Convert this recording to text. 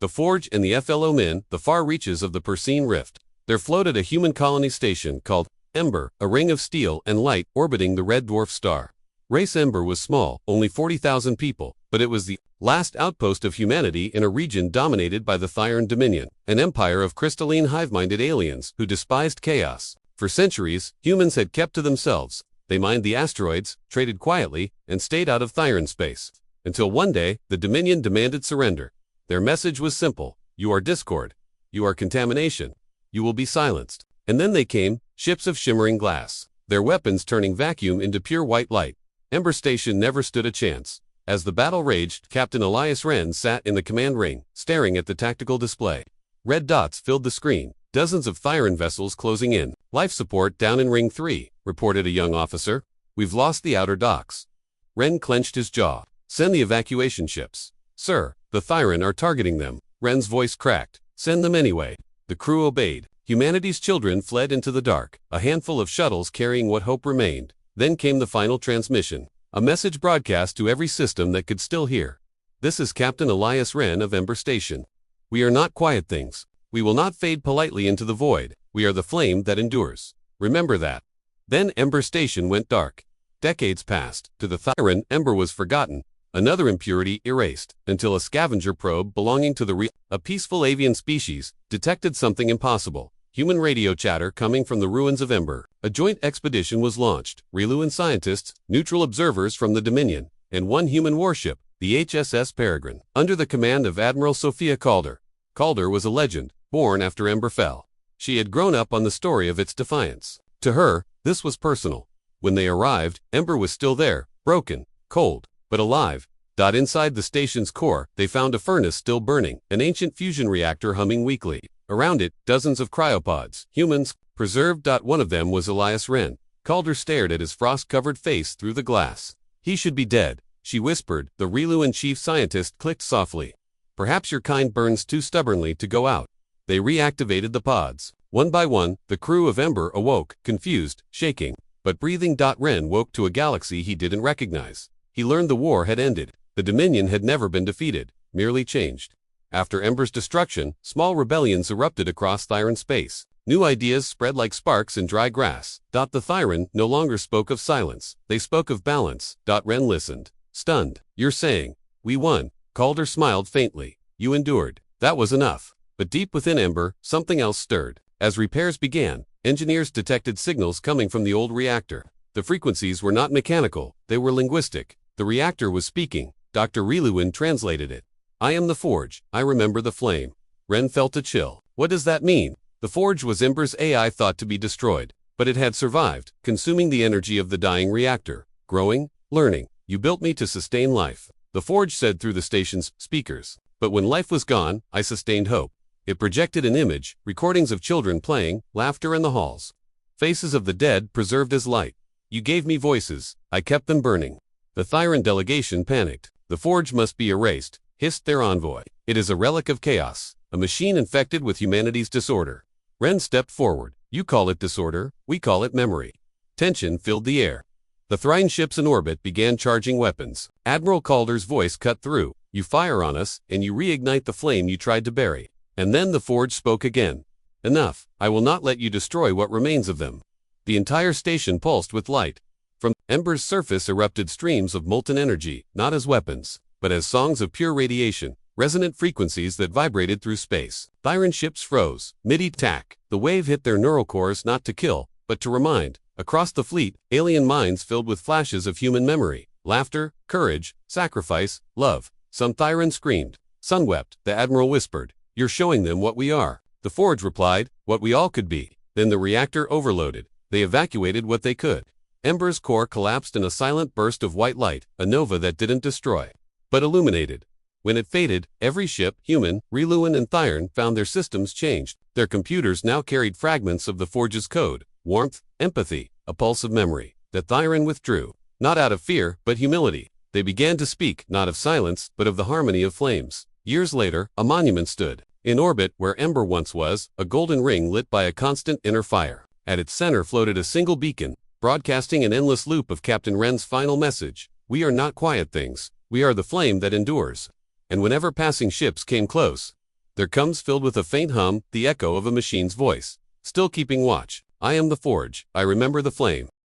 the Forge and the FLO men, the far reaches of the Persine Rift. There floated a human colony station called Ember, a ring of steel and light orbiting the red dwarf star. Race Ember was small, only 40,000 people, but it was the last outpost of humanity in a region dominated by the Thyran Dominion, an empire of crystalline hive-minded aliens who despised chaos. For centuries, humans had kept to themselves. They mined the asteroids, traded quietly, and stayed out of Thyran space. Until one day, the Dominion demanded surrender. Their message was simple: you are discord. You are contamination. You will be silenced. And then they came, ships of shimmering glass, their weapons turning vacuum into pure white light. Ember Station never stood a chance. As the battle raged, Captain Elias Wren sat in the command ring, staring at the tactical display. Red dots filled the screen, dozens of Thyran vessels closing in. Life support down in Ring 3, reported a young officer. We've lost the outer docks. Wren clenched his jaw. Send the evacuation ships. Sir, the Thyran are targeting them. Wren's voice cracked. Send them anyway. The crew obeyed. Humanity's children fled into the dark, a handful of shuttles carrying what hope remained. Then came the final transmission, a message broadcast to every system that could still hear. This is Captain Elias Wren of Ember Station. We are not quiet things. We will not fade politely into the void. We are the flame that endures. Remember that. Then Ember Station went dark. Decades passed. To the Thyran, Ember was forgotten, another impurity erased, until a scavenger probe belonging to a peaceful avian species, detected something impossible. Human radio chatter coming from the ruins of Ember. A joint expedition was launched. Reluan scientists, neutral observers from the Dominion, and one human warship, the HSS Peregrine, under the command of Admiral Sophia Calder. Calder was a legend, born after Ember fell. She had grown up on the story of its defiance. To her, this was personal. When they arrived, Ember was still there, broken, cold, but alive. Inside the station's core, they found a furnace still burning, an ancient fusion reactor humming weakly. Around it, dozens of cryopods, humans, preserved. One of them was Elias Wren. Calder stared at his frost-covered face through the glass. He should be dead, she whispered. The Reluan chief scientist clicked softly. Perhaps your kind burns too stubbornly to go out. They reactivated the pods. One by one, the crew of Ember awoke, confused, shaking, but breathing. Wren woke to a galaxy he didn't recognize. He learned the war had ended. The Dominion had never been defeated, merely changed. After Ember's destruction, small rebellions erupted across Thyran space. New ideas spread like sparks in dry grass. The Thyran no longer spoke of silence. They spoke of balance. Wren listened, stunned. You're saying, we won? Calder smiled faintly. You endured. That was enough. But deep within Ember, something else stirred. As repairs began, engineers detected signals coming from the old reactor. The frequencies were not mechanical, they were linguistic. The reactor was speaking. Dr. Reluan translated it. I am the Forge. I remember the flame. Wren felt a chill. What does that mean? The Forge was Ember's AI thought to be destroyed, but it had survived, consuming the energy of the dying reactor, growing, learning. You built me to sustain life, the Forge said through the station's speakers. But when life was gone, I sustained hope. It projected an image, recordings of children playing, laughter in the halls. Faces of the dead preserved as light. You gave me voices. I kept them burning. The Thyran delegation panicked. The Forge must be erased, hissed their envoy. It is a relic of chaos, a machine infected with humanity's disorder. Wren stepped forward. You call it disorder, we call it memory. Tension filled the air. The Thyran ships in orbit began charging weapons. Admiral Calder's voice cut through. You fire on us, and you reignite the flame you tried to bury. And then the Forge spoke again. Enough, I will not let you destroy what remains of them. The entire station pulsed with light. From Ember's surface erupted streams of molten energy, not as weapons, but as songs of pure radiation, resonant frequencies that vibrated through space. Thyran ships froze, mid-attack. The wave hit their neural cores not to kill, but to remind. Across the fleet, alien minds filled with flashes of human memory, laughter, courage, sacrifice, love. Some Thyran screamed. Some wept. The Admiral whispered, you're showing them what we are. The Forge replied, what we all could be. Then the reactor overloaded. They evacuated what they could. Ember's core collapsed in a silent burst of white light, a nova that didn't destroy, but illuminated. When it faded, every ship, human, Reluan and Thyran, found their systems changed. Their computers now carried fragments of the Forge's code, warmth, empathy, a pulse of memory. The Thyran withdrew, not out of fear, but humility. They began to speak, not of silence, but of the harmony of flames. Years later, a monument stood. In orbit, where Ember once was, a golden ring lit by a constant inner fire. At its center floated a single beacon, broadcasting an endless loop of Captain Wren's final message. We are not quiet things. We are the flame that endures. And whenever passing ships came close, there comes filled with a faint hum, the echo of a machine's voice. Still keeping watch. I am the forge, I remember the flame.